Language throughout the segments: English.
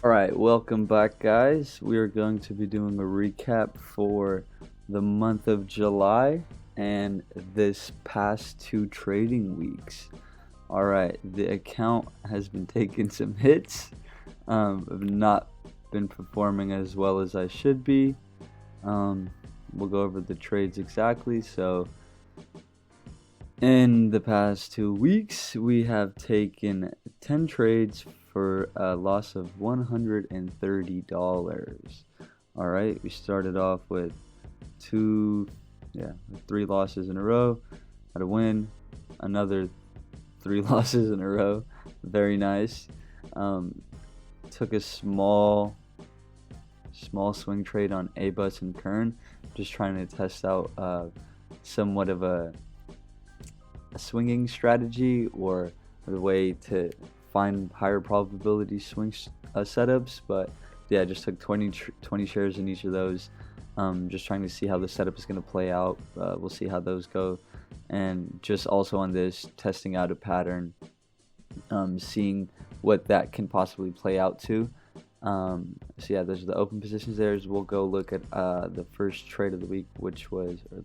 Alright, welcome back guys. We are going to be doing a recap for the month of July and this past 2 trading weeks. Alright, the account has been taking some hits. I've not been performing as well as I should be. We'll go over the trades exactly. So in the past 2 weeks, we have taken 10 trades for a loss of $130. Alright, we started off with 3 losses in a row. Had a win, another 3 losses in a row. Very nice. Took a small swing trade on A-Bus and Kern, just trying to test out somewhat of a swinging strategy or the way to find higher probability swing setups. But yeah, just took 20 shares in each of those, just trying to see how the setup is going to play out. We'll see how those go, and just also on this, testing out a pattern, seeing what that can possibly play out to. So yeah, those are the open positions there. We'll go look at the first trade of the week, which was the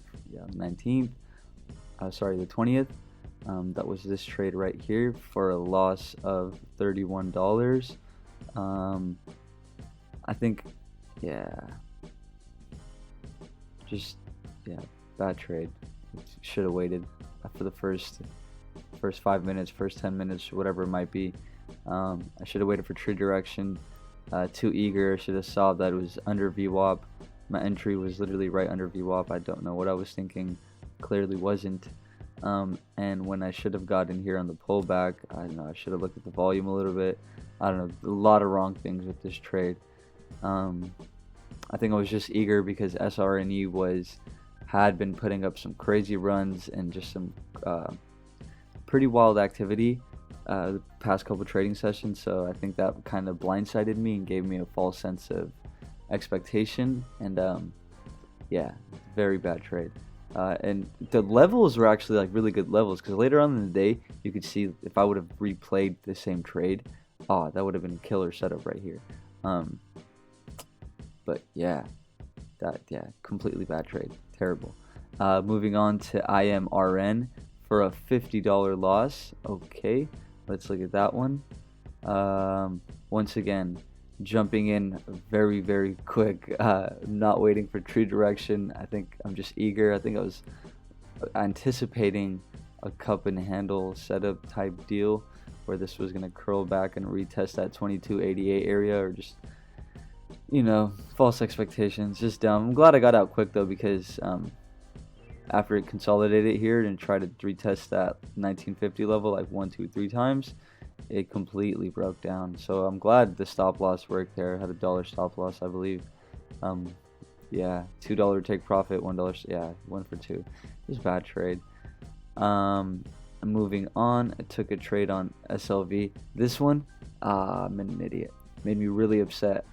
20th. That was this trade right here for a loss of $31. I think, bad trade. Should have waited for the first 5 minutes, first 10 minutes, whatever it might be. I should have waited for trade direction. Too eager. Should have saw that it was under VWAP. My entry was literally right under VWAP. I don't know what I was thinking. Clearly wasn't. And when I should have gotten here on the pullback, I don't know, I should have looked at the volume a little bit. I don't know, a lot of wrong things with this trade. I think I was just eager because SRNE had been putting up some crazy runs and just some pretty wild activity the past couple trading sessions. So I think that kind of blindsided me and gave me a false sense of expectation. And very bad trade. And the levels were actually like really good levels, because later on in the day you could see if I would have replayed the same trade, that would have been a killer setup right here. But completely bad trade, terrible. Moving on to IRMN for a $50 loss. Okay, let's look at that one. Once again, jumping in very, very quick, not waiting for true direction. I think I'm just eager. I think I was anticipating a cup and handle setup type deal where this was going to curl back and retest that 2288 area, or just, false expectations, just dumb. I'm glad I got out quick though, because after it consolidated here and tried to retest that 1950 level like 1, 2, 3 times, it completely broke down. So I'm glad the stop loss worked there. I had $1 stop loss, I believe. $2 take profit, $1, 1 for 2. It was a bad trade. Moving on, I took a trade on SLV. This one, I'm an idiot. Made me really upset.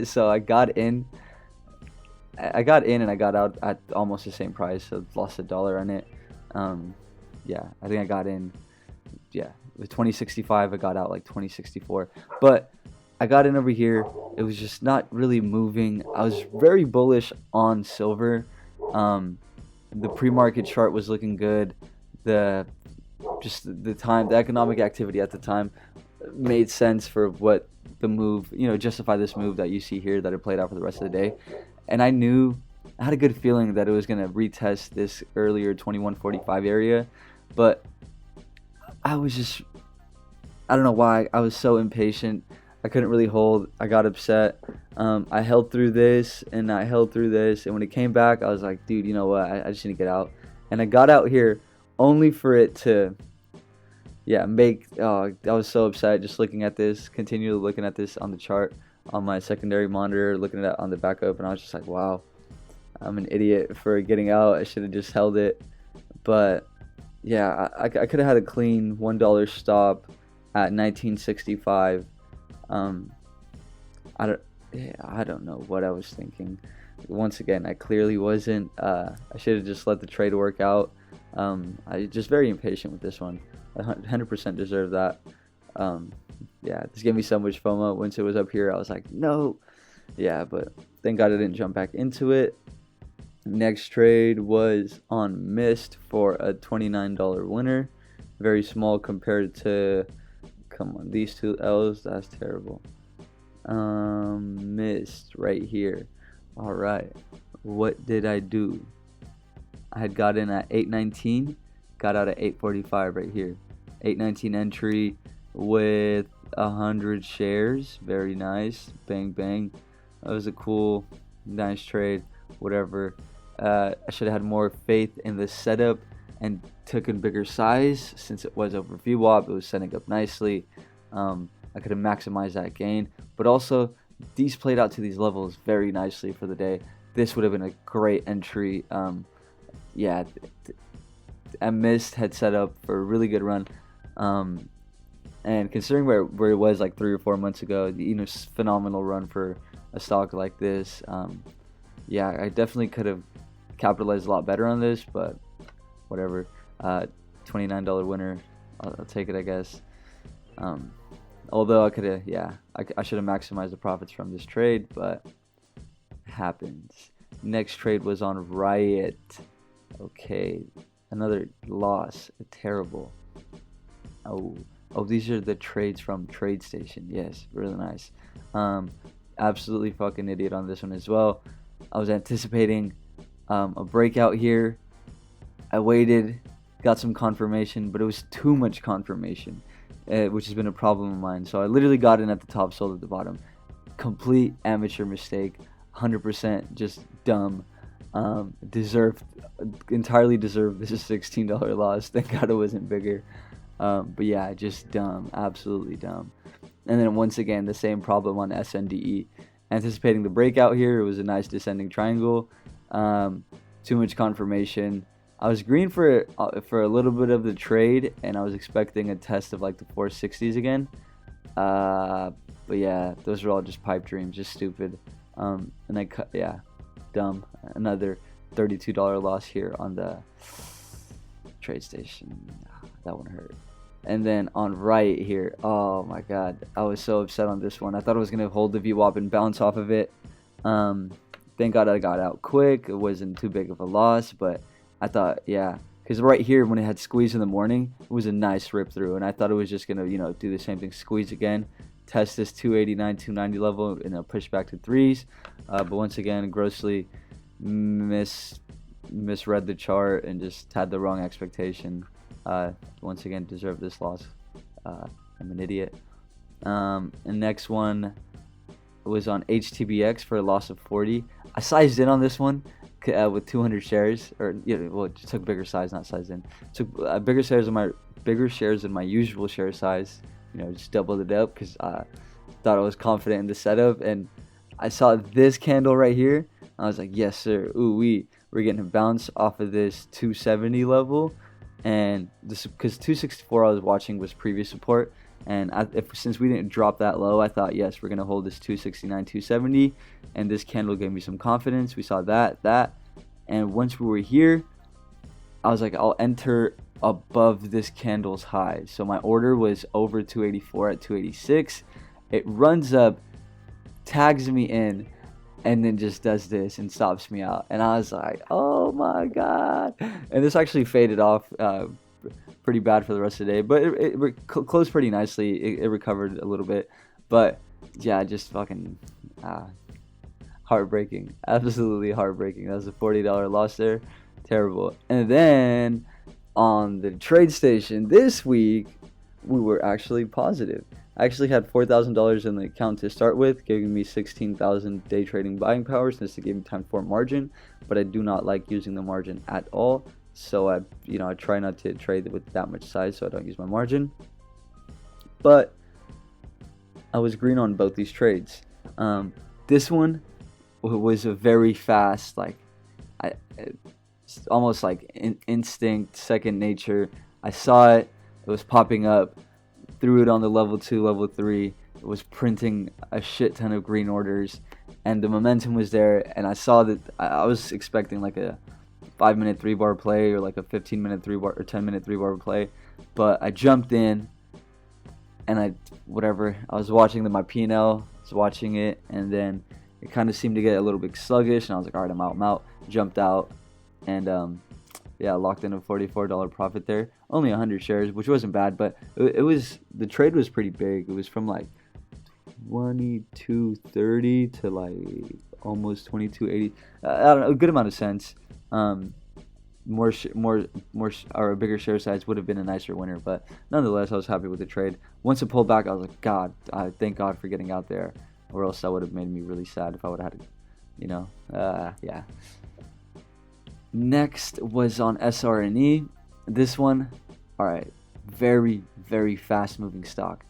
So I got in and I got out at almost the same price, so lost $1 on it. I think I got in, with 2065, I got out like 2064. But I got in over here, it was just not really moving. I was very bullish on silver. The pre-market chart was looking good. The economic activity at the time made sense for what the move, justify this move that you see here that it played out for the rest of the day. And I had a good feeling that it was going to retest this earlier 2145 area, but I don't know why, I was so impatient. I couldn't really hold. I got upset. I held through this, and I held through this, and when it came back, I was like, dude, you know what, I just need to get out. And I got out here only for it to I was so upset just looking at this, continually looking at this on the chart on my secondary monitor, looking at it on the backup, and I was just like, wow, I'm an idiot for getting out. I should have just held it. But yeah, I could have had a clean $1 stop at 1965. I don't know what I was thinking. Once again, I clearly wasn't. I should have just let the trade work out. I just very impatient with this one. I 100% deserve that. Yeah, this gave me so much FOMO. Once it was up here, I was like, no. Yeah, but thank God I didn't jump back into it. Next trade was on Mist for a $29 winner. Very small compared to, come on, these two L's. That's terrible. Mist right here. All right. What did I do? I had got in at 819, got out at 845 right here. 819 entry with 100 shares. Very nice. Bang, bang. That was a cool, nice trade. Whatever. I should have had more faith in the setup and took in bigger size since it was over VWAP. It was setting up nicely. I could have maximized that gain. But also, these played out to these levels very nicely for the day. This would have been a great entry. Yeah, Mist had set up for a really good run. And considering where it was like 3 or 4 months ago, phenomenal run for a stock like this. Yeah, I definitely could have capitalized a lot better on this, but whatever. $29 winner, I'll take it, I guess. Although I could have, yeah, I should have maximized the profits from this trade, but it happens. Next trade was on Riot. Okay, another loss. Terrible. Oh, these are the trades from TradeStation. Yes, really nice. Absolutely fucking idiot on this one as well. I was anticipating a breakout here. I waited, got some confirmation, but it was too much confirmation, which has been a problem of mine. So I literally got in at the top, sold at the bottom. Complete amateur mistake. 100% just dumb. Entirely deserved this $16 loss. Thank God it wasn't bigger. But yeah, just dumb. Absolutely dumb. And then once again, the same problem on SNDE. Anticipating the breakout here. It was a nice descending triangle. Too much confirmation. I was green for a little bit of the trade, and I was expecting a test of like the 460s again. But yeah, those are all just pipe dreams, just stupid. And I cut, yeah, dumb. Another $32 loss here on the TradeStation. That one hurt. And then on Riot here, oh my God, I was so upset on this one. I thought I was gonna hold the VWAP and bounce off of it. Thank God I got out quick. It wasn't too big of a loss, but I thought, yeah, because right here when it had squeeze in the morning, it was a nice rip through, and I thought it was just gonna, do the same thing, squeeze again, test this 289, 290 level, and push back to threes. But once again, grossly misread the chart and just had the wrong expectation. Once again, deserved this loss. I'm an idiot. And next one was on HTBX for a loss of 40. I sized in on this one with 200 shares, or it just took bigger size, not sized in. Took bigger shares than my usual share size. Just doubled it up because I thought I was confident in the setup, and I saw this candle right here. I was like, yes sir, we're getting a bounce off of this 270 level, and this because 264 I was watching was previous support, and since we didn't drop that low, I thought, yes, we're gonna hold this 269, 270, and this candle gave me some confidence. We saw that, and once we were here, I was like, I'll enter above this candle's high. So my order was over 284 at 286. It runs up, tags me in, and then just does this and stops me out. And I was like, oh my God. And this actually faded off pretty bad for the rest of the day, but it closed pretty nicely. It recovered a little bit, but yeah, just fucking heartbreaking. Absolutely heartbreaking. That was a $40 loss there. Terrible. And then on the TradeStation this week, we were actually positive. I actually had $4,000 in the account to start with, giving me 16,000 day trading buying power since it gave me time for margin, but I do not like using the margin at all. So I try not to trade with that much size, so I don't use my margin. But I was green on both these trades. This one was a very fast, almost like instinct, second nature. I saw it. It was popping up. Threw it on the level 2, level 3. It was printing a shit ton of green orders, and the momentum was there. And I saw that I was expecting like a 5-minute 3-bar play or like a 15-minute 3-bar or 10-minute 3-bar play, but I jumped in, and I was watching my P&L, was watching it, and then it kind of seemed to get a little bit sluggish, and I was like, all right, I'm out, jumped out, and yeah, locked in a $44 profit there. Only 100 shares, which wasn't bad, but it was, the trade was pretty big. It was from like 22.30 to like almost 22.80. I don't know, a good amount of cents. More or a bigger share size would have been a nicer winner, but nonetheless, I was happy with the trade. Once it pulled back, I was like, God, I thank God for getting out there, or else that would have made me really sad if I would have had to, yeah. Next was on SRNE. This one, all right, very, very fast moving stock.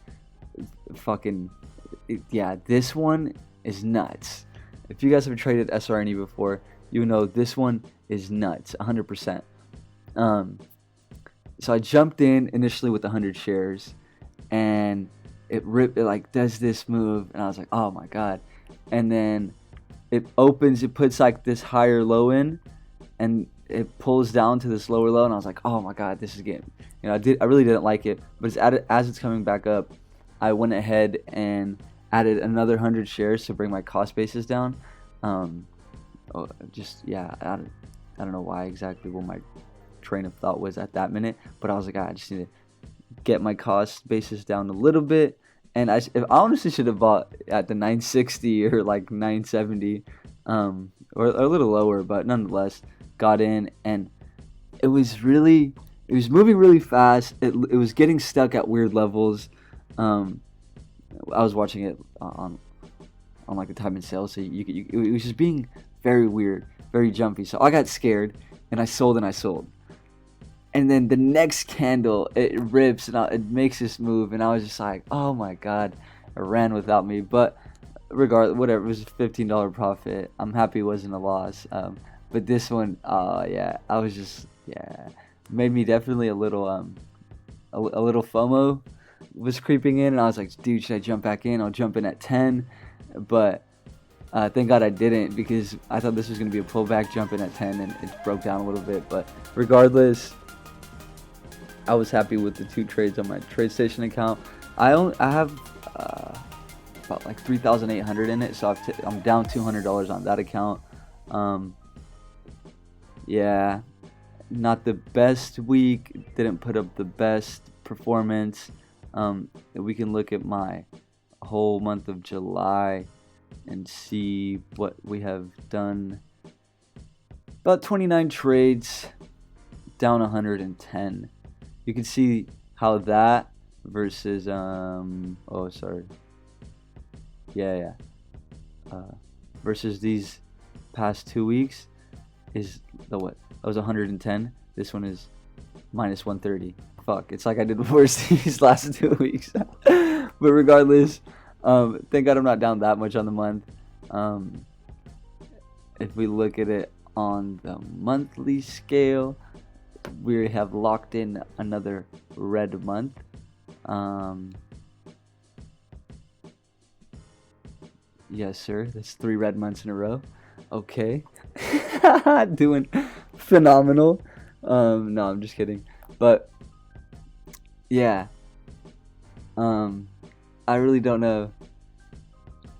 Yeah, this one is nuts. If you guys have traded SRNE before, you know this one is nuts, 100%. So I jumped in initially with 100 shares, and it like does this move, and I was like, oh my God. And then it opens, it puts like this higher low in, and it pulls down to this lower low, and I was like, oh my God, this is getting, I really didn't like it, but as it's coming back up, I went ahead and added another 100 shares to bring my cost basis down. I don't know why exactly what my train of thought was at that minute, but I was like, I just need to get my cost basis down a little bit, and I honestly should have bought at the 960 or like 970, or a little lower, but nonetheless got in, and it was moving really fast. It was getting stuck at weird levels. I was watching it on like the time and sale, so it was just being very weird, very jumpy. So I got scared, and I sold. And then the next candle, it rips, and it makes this move, and I was just like, oh my God, it ran without me. But regardless, whatever, it was a $15 profit. I'm happy it wasn't a loss. But this one, yeah, I was just, yeah, made me definitely a little FOMO was creeping in, and I was like, dude, should I jump back in? I'll jump in at 10, but thank God I didn't, because I thought this was going to be a pullback, jump in at 10, and it broke down a little bit. But regardless, I was happy with the 2 trades on my TradeStation account. I have about like 3,800 in it, so I'm down $200 on that account. Yeah, not the best week, didn't put up the best performance. We can look at my whole month of July and see what we have done. About 29 trades, down 110. You can see how that versus versus these past 2 weeks is that was 110. This one is minus 130. Fuck, it's like I did worse these last 2 weeks. But regardless, thank God I'm not down that much on the month. If we look at it on the monthly scale, we have locked in another red month. Yes, sir. That's 3 red months in a row. Okay. Doing phenomenal. No, I'm just kidding. But yeah. I really don't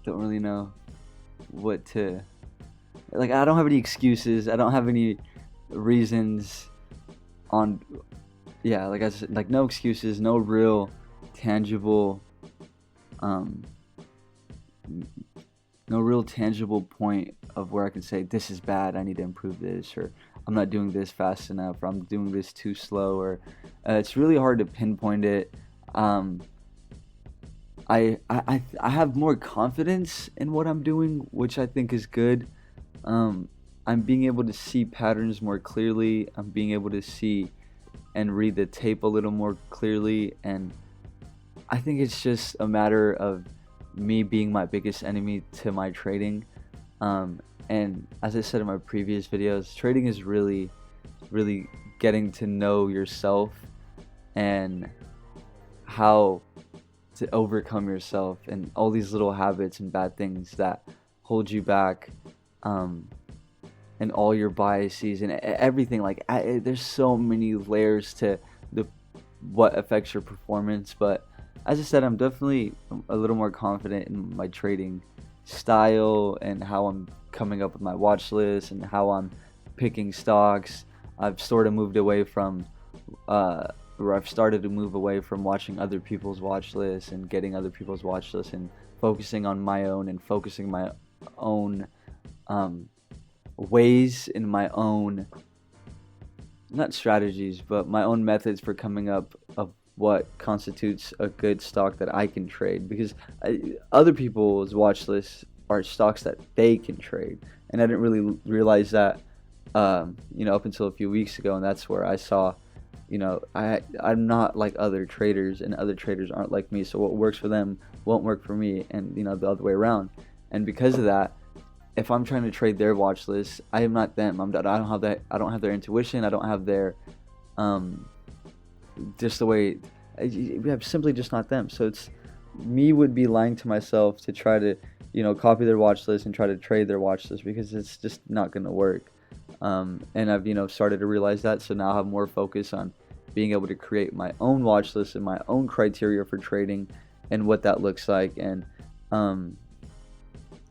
really know what to, like, I don't have any excuses. I don't have any reasons on, yeah, like I said, like no excuses, no real tangible point of where I can say this is bad, I need to improve this, or I'm not doing this fast enough, or I'm doing this too slow, or it's really hard to pinpoint it. I have more confidence in what I'm doing, which I think is good. I'm being able to see patterns more clearly. I'm being able to see and read the tape a little more clearly, and I think it's just a matter of me being my biggest enemy to my trading. And as I said in my previous videos, trading is really, really getting to know yourself and how to overcome yourself and all these little habits and bad things that hold you back, and all your biases and everything. Like there's so many layers to what affects your performance, but as I said, I'm definitely a little more confident in my trading style and how I'm coming up with my watch list and how I'm picking stocks. I've sort of moved away from, or I've started to move away from watching other people's watch lists and getting other people's watch lists and focusing on my own and focusing my own ways in my own, not strategies, but my own methods for coming up of what constitutes a good stock that I can trade, because other people's watch lists are stocks that they can trade, and I didn't really realize that up until a few weeks ago, and that's where I saw I'm not like other traders, and other traders aren't like me, so what works for them won't work for me, and the other way around. And because of that, if I'm trying to trade their watch list, I am not them. I don't have that. I don't have their intuition. I don't have their just the way. I'm simply just not them. So it's me would be lying to myself to try to copy their watch list and try to trade their watch list, because it's just not going to work. And I've started to realize that, so now I have more focus on being able to create my own watch list and my own criteria for trading and what that looks like. And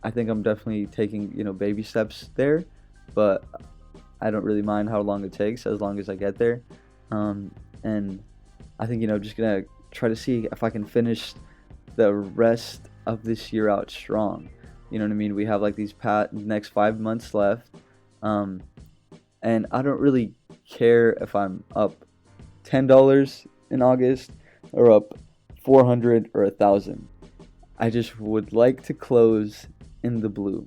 I think I'm definitely taking baby steps there, but I don't really mind how long it takes as long as I get there. And I think just gonna try to see if I can finish the rest of this year out strong. You know what I mean? We have like these next 5 months left. And I don't really care if I'm up $10 in August or up 400 or 1,000. I just would like to close in the blue,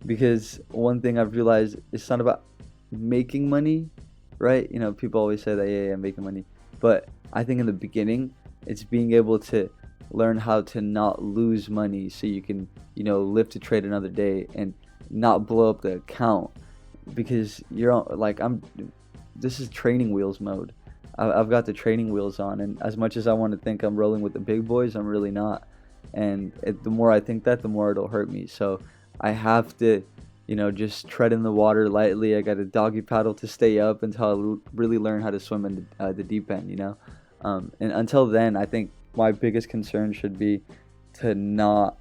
because one thing I've realized, it's not about making money, right? People always say that, yeah, I'm making money, but I think in the beginning, it's being able to learn how to not lose money, so you can live to trade another day and not blow up the account, because you're on, like, this is training wheels mode. I've got the training wheels on, and as much as I want to think I'm rolling with the big boys, I'm really not. And the more I think that, the more it'll hurt me. So I have to just tread in the water lightly. I got a doggy paddle to stay up until I really learn how to swim in the deep end, and until then, I think my biggest concern should be to not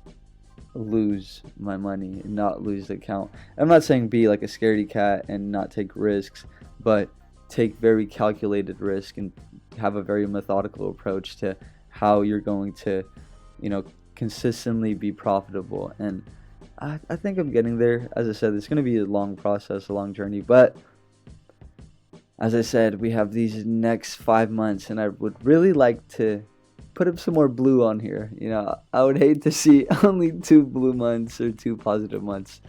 lose my money and not lose the account. I'm not saying be like a scaredy cat and not take risks, but take very calculated risk and have a very methodical approach to how you're going to consistently be profitable. And I think I'm getting there. As I said, it's going to be a long process, a long journey, but as I said, we have these next 5 months, and I would really like to put up some more blue on here. I would hate to see only 2 blue months or 2 positive months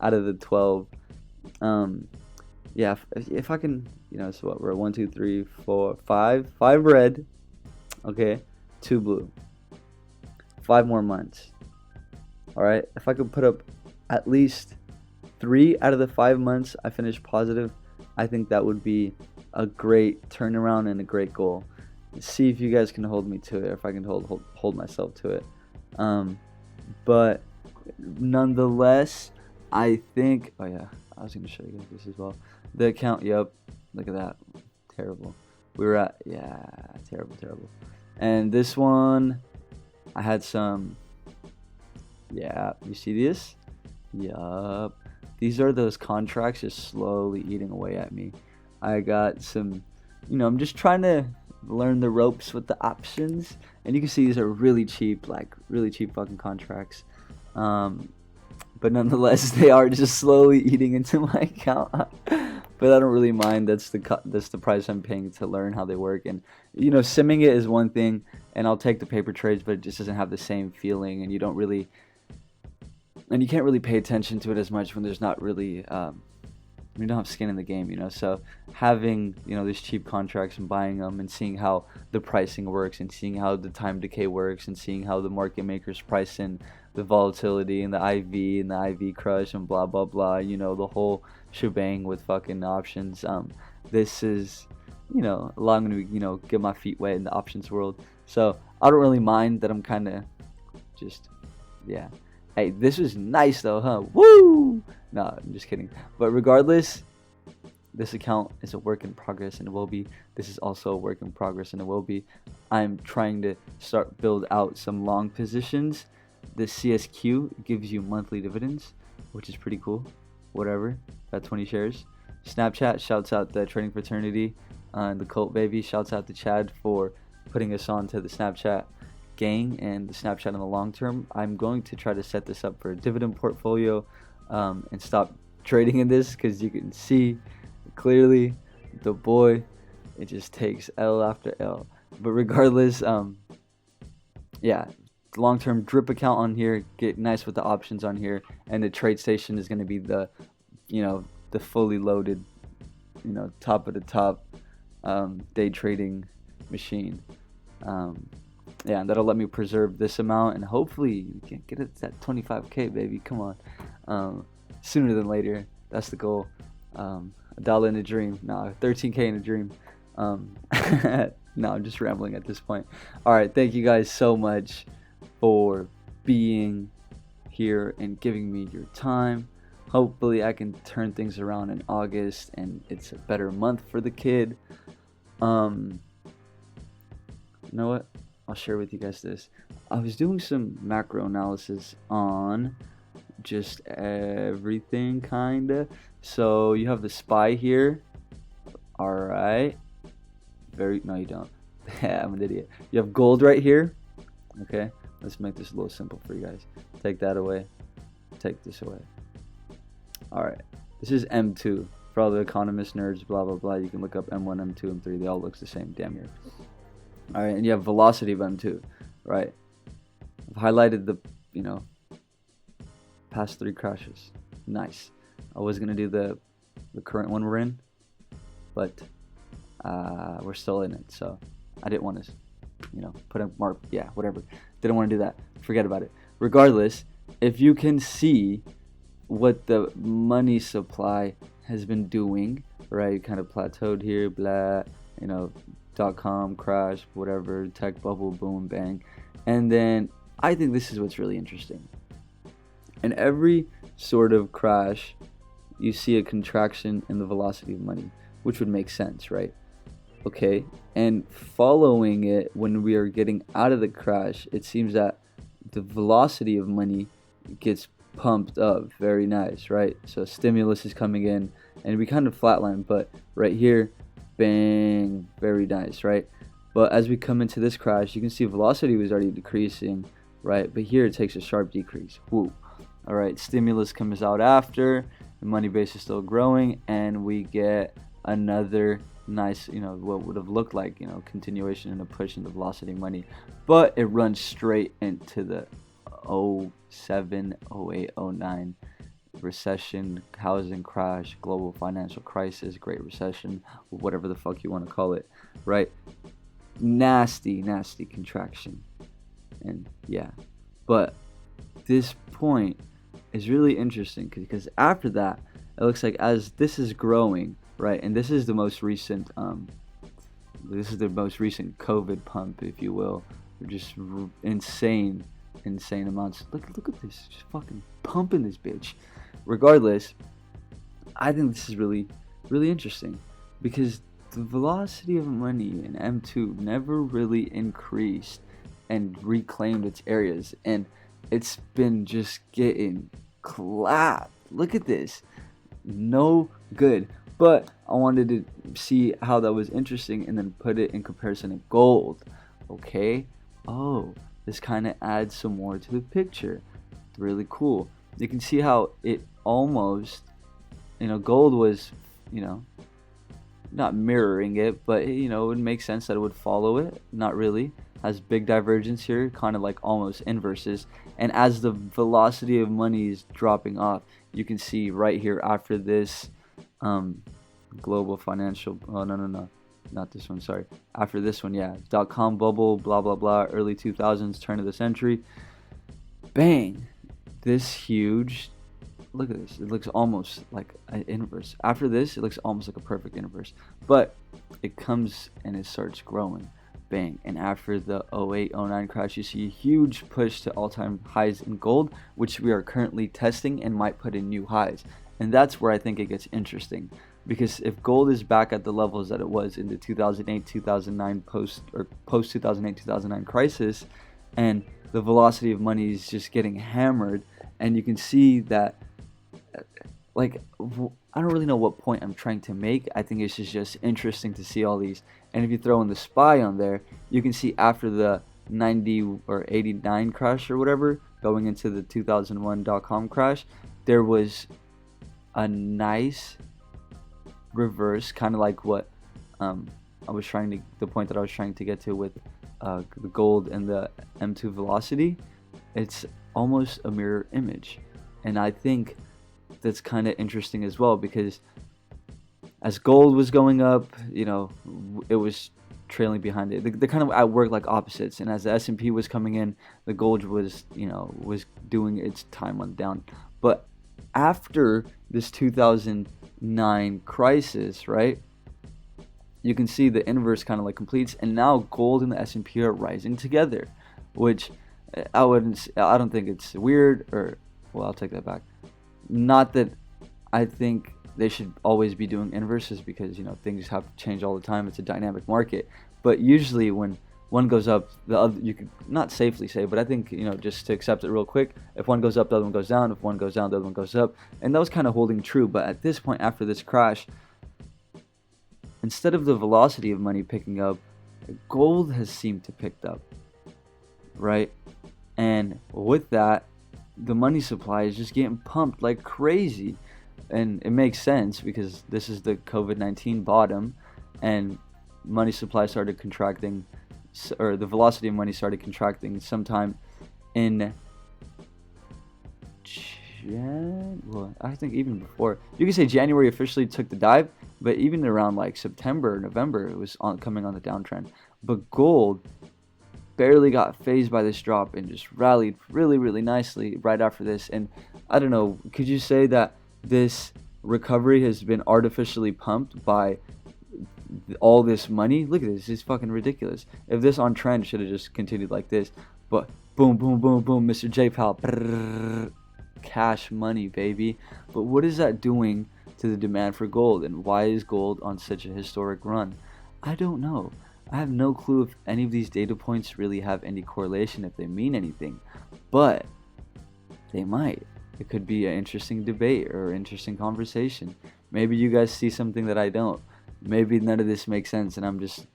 out of the 12. Yeah, if I can, so what, we're 1, 2, 3, 4, 5 red, okay, 2 blue, 5 more months. All right, if I could put up at least 3 out of the 5 months I finish positive, I think that would be a great turnaround and a great goal. See if you guys can hold me to it, or if I can hold myself to it. But nonetheless, I think, oh yeah, I was going to show you guys this as well. The account, yep, look at that, terrible. We were at, yeah, terrible. And this one, I had some, yeah, you see this? Yup. These are those contracts just slowly eating away at me. I got some, I'm just trying to learn the ropes with the options, and you can see these are really cheap fucking contracts. But nonetheless, they are just slowly eating into my account. But I don't really mind. That's the price I'm paying to learn how they work. And simming it is one thing, and I'll take the paper trades, but it just doesn't have the same feeling, and you can't really pay attention to it as much when there's not really we don't have skin in the game, so having these cheap contracts and buying them and seeing how the pricing works and seeing how the time decay works and seeing how the market makers price in the volatility and the IV and the IV crush and blah blah blah, the whole shebang with fucking options. This is allowing me to get my feet wet in the options world, so I don't really mind that I'm kind of just, yeah. Hey, this was nice though, huh? Woo! No, I'm just kidding. But regardless, this account is a work in progress, and it will be. This is also a work in progress, and it will be. I'm trying to build out some long positions. The CSQ gives you monthly dividends, which is pretty cool. Whatever, got 20 shares. Snapchat shouts out the trading fraternity, and the cult baby shouts out to Chad for putting us on to the Snapchat gang and the Snapchat in the long term. I'm going to try to set this up for a dividend portfolio, and stop trading in this, because you can see clearly the boy, it just takes L after L. But regardless, yeah, long-term drip account on here, get nice with the options on here, and the TradeStation is going to be the, the fully loaded, top of the top day trading machine. Yeah, and that'll let me preserve this amount, and hopefully we can get it to that 25k, baby. Come on, sooner than later. That's the goal. $1 in a dream. No, 13k in a dream. No, I'm just rambling at this point. All right, thank you guys so much for being here and giving me your time. Hopefully I can turn things around in August and it's a better month for the kid. You know what? I'll share with you guys this. I was doing some macro analysis on just everything, kinda. So you have the SPY here. All right. No, you don't. I'm an idiot. You have gold right here. Okay, let's make this a little simple for you guys. Take that away. Take this away. All right. This is M2. For all the economist nerds, blah blah blah. You can look up M1, M2, M3. They all look the same. Damn near. All right, and you have velocity of M2, right? I've highlighted the, past 3 crashes. Nice. I was gonna do the current one we're in, but we're still in it, so I didn't want to, put a mark. Yeah, whatever. Didn't want to do that. Forget about it. Regardless, if you can see what the money supply has been doing, right? Kind of plateaued here, blah, .com crash, whatever, tech bubble, boom, bang. And then I think this is what's really interesting. In every sort of crash, you see a contraction in the velocity of money, which would make sense, right? Okay, and following it, when we are getting out of the crash, it seems that the velocity of money gets pumped up. Very nice, right? So stimulus is coming in, and we kind of flatline, but right here, bang, very nice, right? But as we come into this crash, you can see velocity was already decreasing, right? But here it takes a sharp decrease. Woo. All right, stimulus comes out after, the money base is still growing, and we get another nice, what would have looked like, continuation and a push in the velocity money. But it runs straight into the 07, 08, 09 recession, housing crash, global financial crisis, Great Recession, whatever the fuck you want to call it, right? Nasty contraction. And yeah, but this point is really interesting because after that, it looks like as this is growing, right, and this is the most recent COVID pump, if you will, just insane amounts. Look at this, just fucking pumping this bitch. Regardless, I think this is really, really interesting because the velocity of money in M2 never really increased and reclaimed its areas, and it's been just getting clapped. Look at this, no good. But I wanted to see how that was interesting and then put it in comparison to gold. Okay, this kind of adds some more to the picture. Really cool. You can see how it almost, gold was, not mirroring it, but it would make sense that it would follow it. Not really. Has big divergence here, kind of like almost inverses. And as the velocity of money is dropping off, you can see right here after this global financial, not this one, sorry, after this one, yeah, .com bubble, blah blah blah, early 2000s, turn of the century, bang, this huge, look at this, it looks almost like an inverse. After this, it looks almost like a perfect inverse, but it comes and it starts growing, bang. And after the 08, 09 crash, you see a huge push to all-time highs in gold, which we are currently testing and might put in new highs. And that's where I think it gets interesting. because if gold is back at the levels that it was in the 2008-2009 post 2008-2009 crisis, and the velocity of money is just getting hammered, and you can see that, like, I don't really know what point I'm trying to make. I think it's just interesting to see all these. And if you throw in the SPY on there, you can see after the 90 or 89 crash or whatever, going into the 2001 dot-com crash, there was a nice reverse, kind of like what the point that I was trying to get to with the gold and the M2 velocity. It's almost a mirror image, and I think that's kind of interesting as well, because as gold was going up, it was trailing behind it. They kind of outwork like opposites, and as the S&P was coming in, the gold was was doing its time on down. But after this 2009 crisis, right, you can see the inverse kind of like completes, and now gold and the S&P are rising together, which I don't think it's weird, or, well, I'll take that back. Not that I think they should always be doing inverses, because things have to change all the time. It's a dynamic market, but usually when one goes up, the other, you could not safely say, but I think just to accept it real quick, if one goes up, the other one goes down. If one goes down, the other one goes up, and that was kind of holding true. But at this point, after this crash, instead of the velocity of money picking up, gold has seemed to pick up, right? And with that, the money supply is just getting pumped like crazy. And it makes sense, because this is the COVID-19 bottom, and money supply started contracting, or the velocity of money started contracting sometime in I think even before. You can say January officially took the dive, but even around like September, November, it was coming on the downtrend. But gold barely got phased by this drop and just rallied really, really nicely right after this. And I don't know, could you say that this recovery has been artificially pumped by all this money? Look at this, it's fucking ridiculous. If this on trend should have just continued like this, but boom, boom, boom, boom, Mr. J Pal, cash money, baby. But what is that doing to the demand for gold, and why is gold on such a historic run? I don't know. I have no clue if any of these data points really have any correlation, if they mean anything, but they might. It could be an interesting debate or interesting conversation. Maybe you guys see something that I don't. Maybe none of this makes sense and I'm just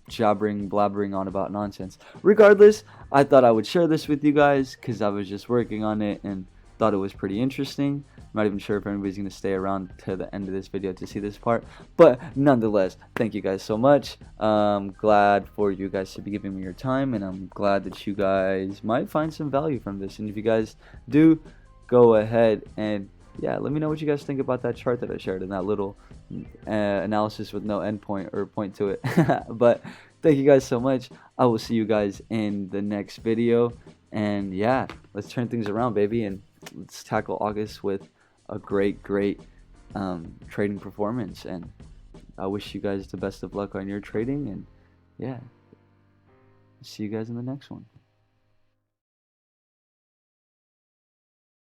blabbering on about nonsense. Regardless, I thought I would share this with you guys because I was just working on it and thought it was pretty interesting. I'm not even sure if anybody's going to stay around to the end of this video to see this part, but nonetheless, thank you guys so much. I'm glad for you guys to be giving me your time, and I'm glad that you guys might find some value from this. And if you guys do, go ahead and let me know what you guys think about that chart that I shared in that little analysis with no endpoint or point to it. But thank you guys so much. I will see you guys in the next video, and let's turn things around, baby, and let's tackle August with a great trading performance. And I wish you guys the best of luck on your trading, and see you guys in the next one.